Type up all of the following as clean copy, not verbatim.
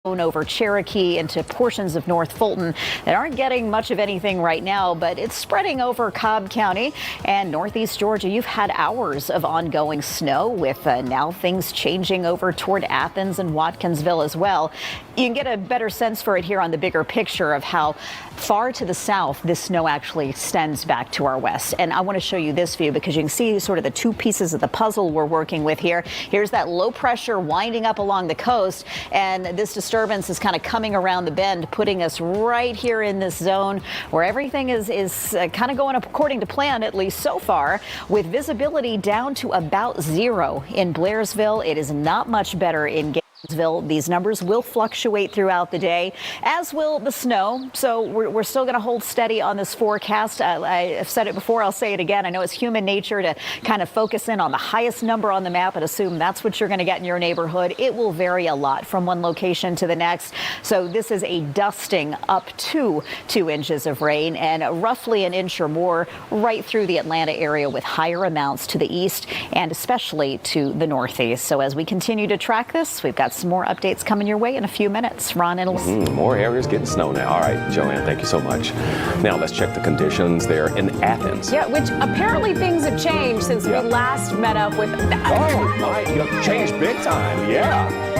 over Cherokee into portions of North Fulton that aren't getting much of anything right now, but it's spreading over Cobb County and Northeast Georgia. You've had hours of ongoing snow with now things changing over toward Athens and Watkinsville as well. You can get a better sense for it here on the bigger picture of how far to the south this snow actually extends back to our west. And I want to show you this view because you can see sort of the two pieces of the puzzle we're working with here. Here's that low pressure winding up along the coast, and this disturbance is kind of coming around the bend, putting us right here in this zone where everything is kind of going according to plan, at least so far, with visibility down to about zero in Blairsville. It is not much better in Gainesville. These numbers will fluctuate throughout the day, as will the snow. So we're still going to hold steady on this forecast. I've said it before, I'll say it again. I know it's human nature to kind of focus in on the highest number on the map and assume that's what you're going to get in your neighborhood. It will vary a lot from one location to the next. So this is a dusting up to 2 inches of rain and roughly an inch or more right through the Atlanta area, with higher amounts to the east and especially to the northeast. So as we continue to track this, we've got some more updates coming your way in a few minutes. Ron and more areas getting snow now. All right, Joanne, thank you so much. Now let's check the conditions there in Athens. Yeah, which apparently things have changed since we last met up with. Oh my, you've changed big time. Yeah.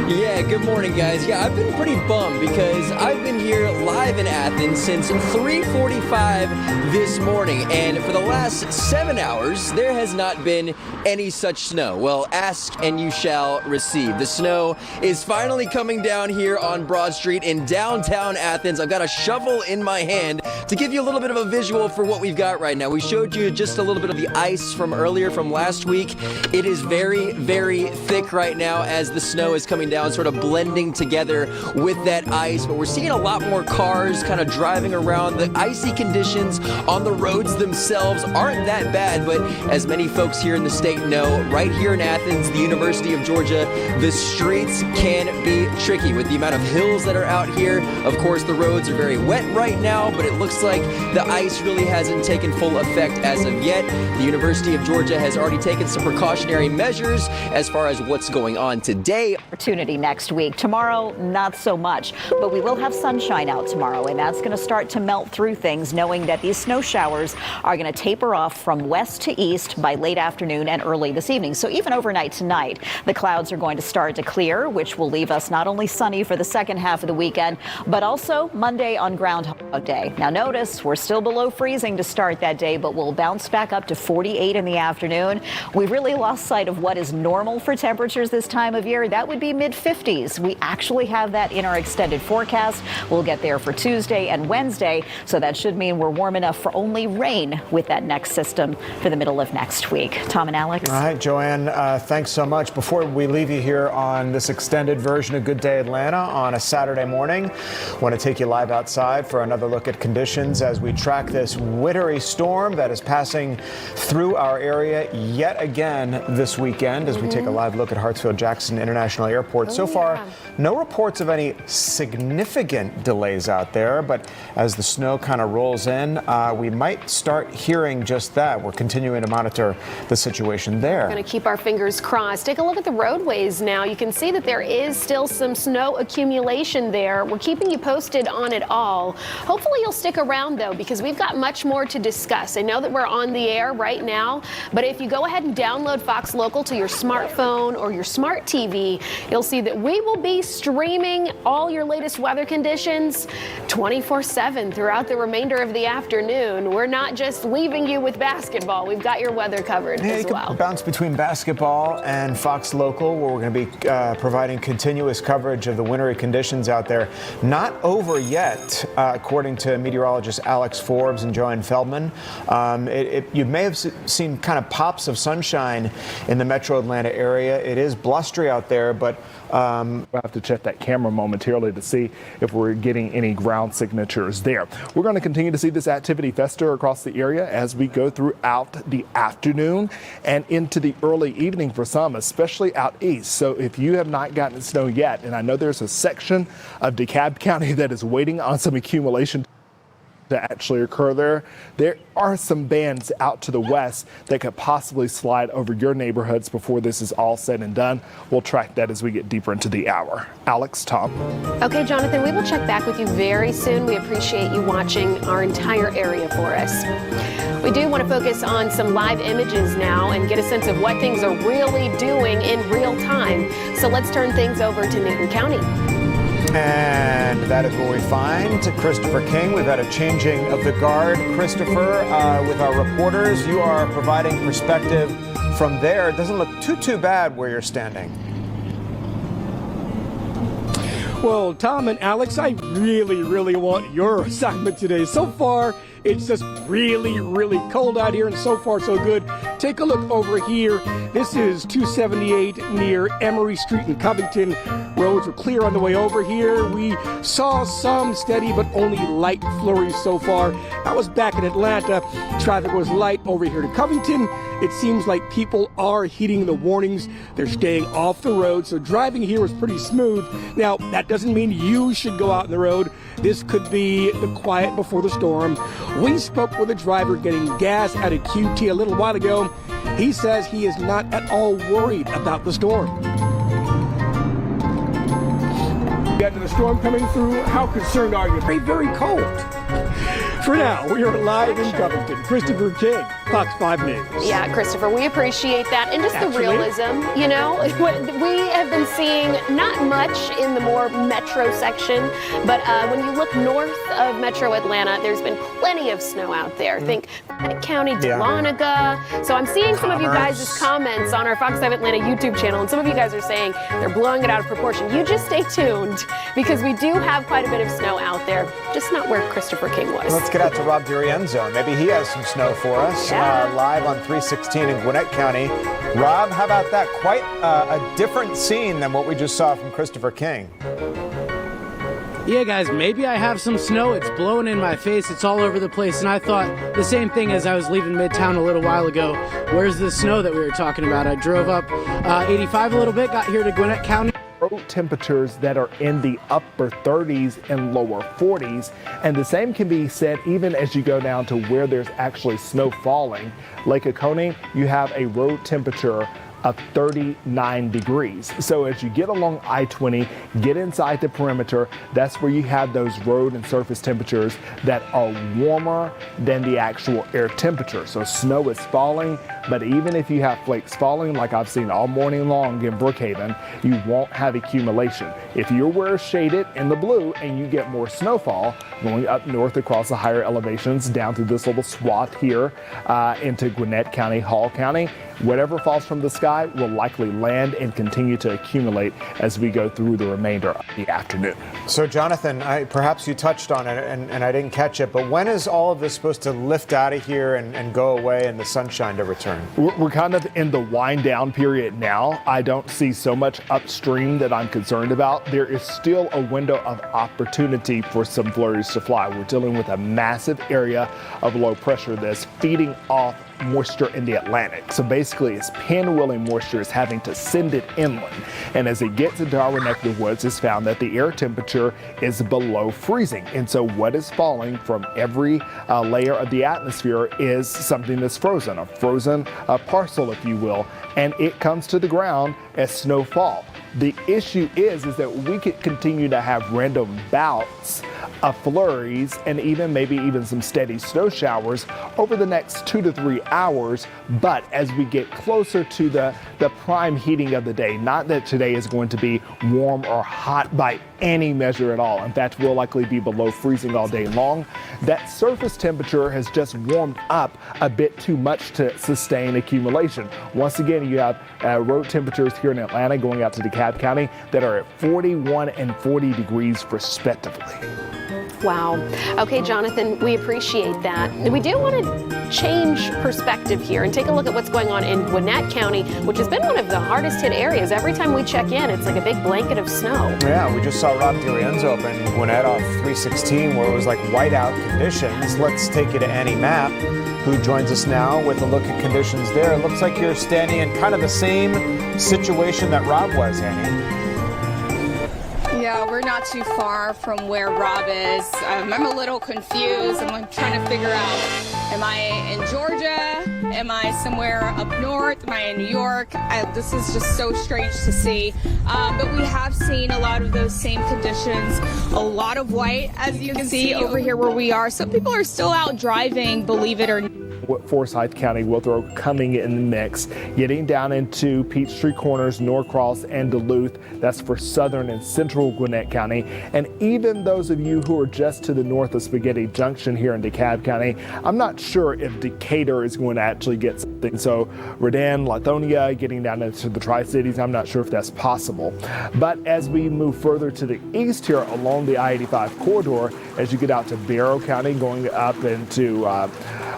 Yeah, good morning, guys. Yeah, I've been pretty bummed because I've been here live in Athens since 3:45 this morning, and for the last 7 hours, there has not been any such snow. Well, ask and you shall receive. The snow is finally coming down here on Broad Street in downtown Athens. I've got a shovel in my hand to give you a little bit of a visual for what we've got right now. We showed you just a little bit of the ice from earlier, from last week. It is very, very thick right now as the snow is coming down, sort of blending together with that ice, but we're seeing a lot more cars kind of driving around. The icy conditions on the roads themselves aren't that bad, but as many folks here in the state know, right here in Athens, the University of Georgia, the streets can be tricky with the amount of hills that are out here. Of course, the roads are very wet right now, but it looks like the ice really hasn't taken full effect as of yet. The University of Georgia has already taken some precautionary measures as far as what's going on today. Opportunity next week. Tomorrow, not so much, but we will have sunshine out tomorrow, and that's going to start to melt through things, knowing that these snow showers are going to taper off from west to east by late afternoon and early this evening. So even overnight tonight, the clouds are going to start to clear, which will leave us not only sunny for the second half of the weekend, but also Monday on Groundhog Day. Now notice, we're still below freezing to start that day, but we'll bounce back up to 48 in the afternoon. We've really lost sight of what is normal for temperatures this time of year. That would be mid-50s. We actually have that in our extended forecast. We'll get there for Tuesday and Wednesday, so that should mean we're warm enough for only rain with that next system for the middle of next week. Tom and Alex. All right, Joanne, thanks so much. Before we leave you here on this extended version of Good Day Atlanta on a Saturday morning, I want to take you live outside for another look at conditions as we track this wintry storm that is passing through our area yet again this weekend as we take a live look at Hartsfield-Jackson International Airport. So far, no reports of any significant delays out there, but as the snow kind of rolls in, we might start hearing just that. We're continuing to monitor the situation there. We're going to keep our fingers crossed. Take a look at the roadways now. You can see that there is still some snow accumulation there. We're keeping you posted on it all. Hopefully you'll stick around, though, because we've got much more to discuss. I know that we're on the air right now, but if you go ahead and download Fox Local to your smartphone or your smart TV, you'll see that we will be streaming all your latest weather conditions 24/7 throughout the remainder of the afternoon. We're not just leaving you with basketball. We've got your weather covered as well. You can bounce between basketball and Fox Local, where we're going to be providing continuous coverage of the wintry conditions out there. Not over yet, according to meteorologist Alex Forbes and Joanne Feldman. You may have seen kind of pops of sunshine in the metro Atlanta area. It is blustery out there, but we'll have to check that camera momentarily to see if we're getting any ground signatures there. We're going to continue to see this activity fester across the area as we go throughout the afternoon and into the early evening for some, especially out east. So if you have not gotten snow yet, and I know there's a section of DeKalb County that is waiting on some accumulation to actually occur there. There are some bands out to the west that could possibly slide over your neighborhoods before this is all said and done. We'll track that as we get deeper into the hour. Alex, Tom. Okay, Jonathan, we will check back with you very soon. We appreciate you watching our entire area for us. We do want to focus on some live images now and get a sense of what things are really doing in real time. So let's turn things over to Newton County. And that is where we find Christopher King. We've had a changing of the guard. Christopher, with our reporters, you are providing perspective from there. It doesn't look too bad where you're standing. Well, Tom and Alex, I really want your assignment today. So far, it's just really cold out here, and so far so good. Take a look over here. This is 278 near Emory Street in Covington. Roads were clear on the way over here. We saw some steady but only light flurries so far. I was back in Atlanta. Traffic was light over here to Covington. It seems like people are heeding the warnings. They're staying off the road, so driving here was pretty smooth. Now, that doesn't mean you should go out on the road. This could be the quiet before the storm. We spoke with a driver getting gas at a QT a little while ago. He says he is not at all worried about the storm. Got to the storm coming through. How concerned are you? Very cold. For now, we are live in Covington. Christopher King, Fox 5 News. Yeah, Christopher, we appreciate that. And just Naturally. the realism, you know. We have been seeing not much in the more metro section, but when you look north of Metro Atlanta, there's been plenty of snow out there. Think Gwinnett County, Dahlonega. So I'm seeing some of you guys' comments on our Fox 5 Atlanta YouTube channel, and some of you guys are saying they're blowing it out of proportion. You just stay tuned, because we do have quite a bit of snow out there, just not where Christopher King was. Let's get out to Rob DiRienzo. Maybe he has some snow for us. Yeah. Live on 316 in Gwinnett County. Rob, how about that? Quite a different scene than what we just saw from Christopher King. Yeah, guys, maybe I have some snow. It's blowing in my face. It's all over the place. And I thought the same thing as I was leaving Midtown a little while ago. Where's the snow that we were talking about? I drove up 85 a little bit, got here to Gwinnett County. Temperatures that are in the upper 30s and lower 40s, and the same can be said even as you go down to where there's actually snow falling. Lake Oconee, you have a road temperature of 39 degrees. So as you get along I-20, get inside the perimeter, that's where you have those road and surface temperatures that are warmer than the actual air temperature. So snow is falling, but even if you have flakes falling, like I've seen all morning long in Brookhaven, you won't have accumulation. If you're where it's shaded in the blue and you get more snowfall going up north across the higher elevations down through this little swath here into Gwinnett County, Hall County, whatever falls from the sky will likely land and continue to accumulate as we go through the remainder of the afternoon. So, Jonathan, perhaps you touched on it and I didn't catch it, but when is all of this supposed to lift out of here and go away and the sunshine to return? We're kind of in the wind down period now. I don't see so much upstream that I'm concerned about. There is still a window of opportunity for some flurries to fly. We're dealing with a massive area of low pressure that's feeding off moisture in the Atlantic. So basically it's pinwheeling moisture is having to send it inland. And as it gets into our neck of the woods, it's found that the air temperature is below freezing. And so what is falling from every layer of the atmosphere is something that's frozen, a frozen parcel, if you will, and it comes to the ground as snowfall. The issue is that we could continue to have random bouts of flurries and maybe even some steady snow showers over the next 2 to 3 hours. But as we get closer to the prime heating of the day, not that today is going to be warm or hot by any measure at all. In fact, we'll likely be below freezing all day long. That surface temperature has just warmed up a bit too much to sustain accumulation. Once again, you have road temperatures here in Atlanta going out to DeKalb County that are at 41 and 40 degrees respectively. Wow. Okay, Jonathan, we appreciate that. We do want to change perspective here and take a look at what's going on in Gwinnett County, which has been one of the hardest hit areas. Every time we check in, it's like a big blanket of snow. Yeah, we just saw Rob DiRienzo up in Gwinnett off 316 where it was like whiteout conditions. Let's take you to Annie Mapp, who joins us now with a look at conditions there. It looks like you're standing in kind of the same situation that Rob was, Annie. Yeah, we're not too far from where Rob is. I'm a little confused. I'm like, trying to figure out, am I in Georgia? Am I somewhere up north? Am I in New York? This is just so strange to see. But we have seen a lot of those same conditions. A lot of white, as you can see over here where we are. Some people are still out driving, believe it or not. Forsyth County will throw coming in the mix, getting down into Peachtree Corners, Norcross, and Duluth. That's for southern and central Gwinnett County. And even those of you who are just to the north of Spaghetti Junction here in DeKalb County, I'm not sure if Decatur is going to actually get something. So Redan, Lithonia, getting down into the Tri-Cities, I'm not sure if that's possible. But as we move further to the east here along the I-85 corridor, as you get out to Barrow County, going up into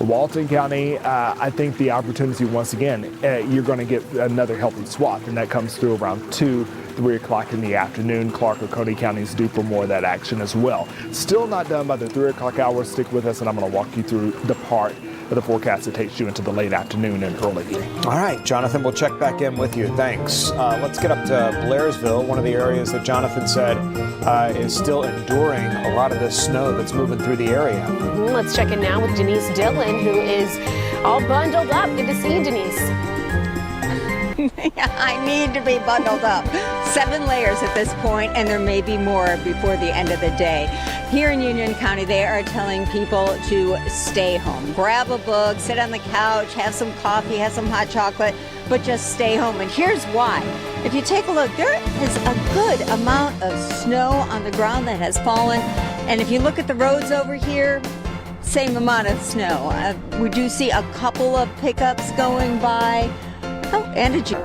Walton County, I think the opportunity once again, you're going to get another healthy swath, and that comes through around 2-3 o'clock in the afternoon. Clark or Cody counties due for more of that action as well. Still not done by the 3 o'clock hour. Stick with us, and I'm going to walk you through the part of the forecast that takes you into the late afternoon and early evening. All right, Jonathan, we'll check back in with you. Thanks. Let's get up to Blairsville, one of the areas that Jonathan said is still enduring a lot of the snow that's moving through the area. Let's check in now with Denise Dillon, who is all bundled up. Good to see you, Denise. I need to be bundled up. 7 layers at this point, and there may be more before the end of the day. Here in Union County, they are telling people to stay home. Grab a book, sit on the couch, have some coffee, have some hot chocolate, but just stay home. And here's why. If you take a look, there is a good amount of snow on the ground that has fallen. And if you look at the roads over here, same amount of snow. We do see a couple of pickups going by. Oh, and a Jeep.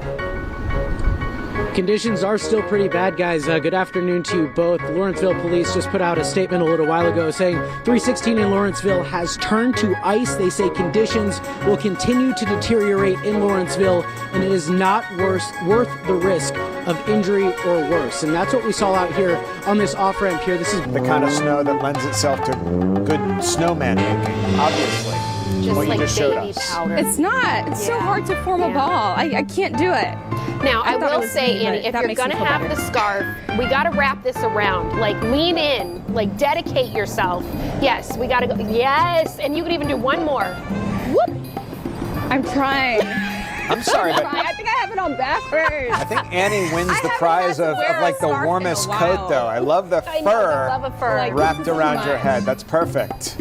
Conditions are still pretty bad, guys. Good afternoon to you both. Lawrenceville Police just put out a statement a little while ago saying 316 in Lawrenceville has turned to ice. They say conditions will continue to deteriorate in Lawrenceville, and it is not worth the risk of injury or worse. And that's what we saw out here on this off-ramp here. This is the kind of snow that lends itself to good snowman making, obviously. Just what like you just showed baby us. powder. It's not. It's so hard to form a ball. I can't do it. Now, I thought it will was say, me, Annie, but if that you're makes me going to feel have better. the scarf, we got to wrap this around. Like, lean in. Like, dedicate yourself. Yes, we got to go. Yes, and you could even do one more. Whoop. I'm trying. I'm sorry, but I think I have it on backwards. I think Annie wins the haven't prize had to of wear like a the scarf in a warmest while. coat, though. I love the I know, fur I love a fur. Like, wrapped this is around your much. head. That's perfect.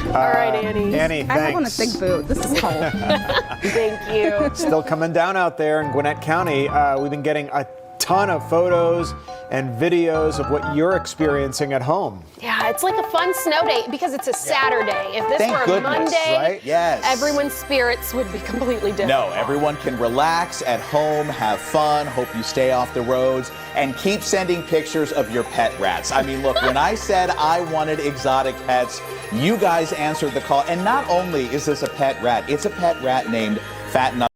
All right, Annie. Annie, I have on a thanks. thick boot. This is cold. Thank you. Still coming down out there in Gwinnett County. We've been getting a ton of photos and videos of what you're experiencing at home. Yeah, it's like a fun snow day because it's a Saturday. If this Thank were a goodness, Monday, right? Yes. everyone's spirits would be completely different. No, everyone can relax at home, have fun, hope you stay off the roads, and keep sending pictures of your pet rats. I mean, look, when I said I wanted exotic pets, you guys answered the call. And not only is this a pet rat, it's a pet rat named Fat Enough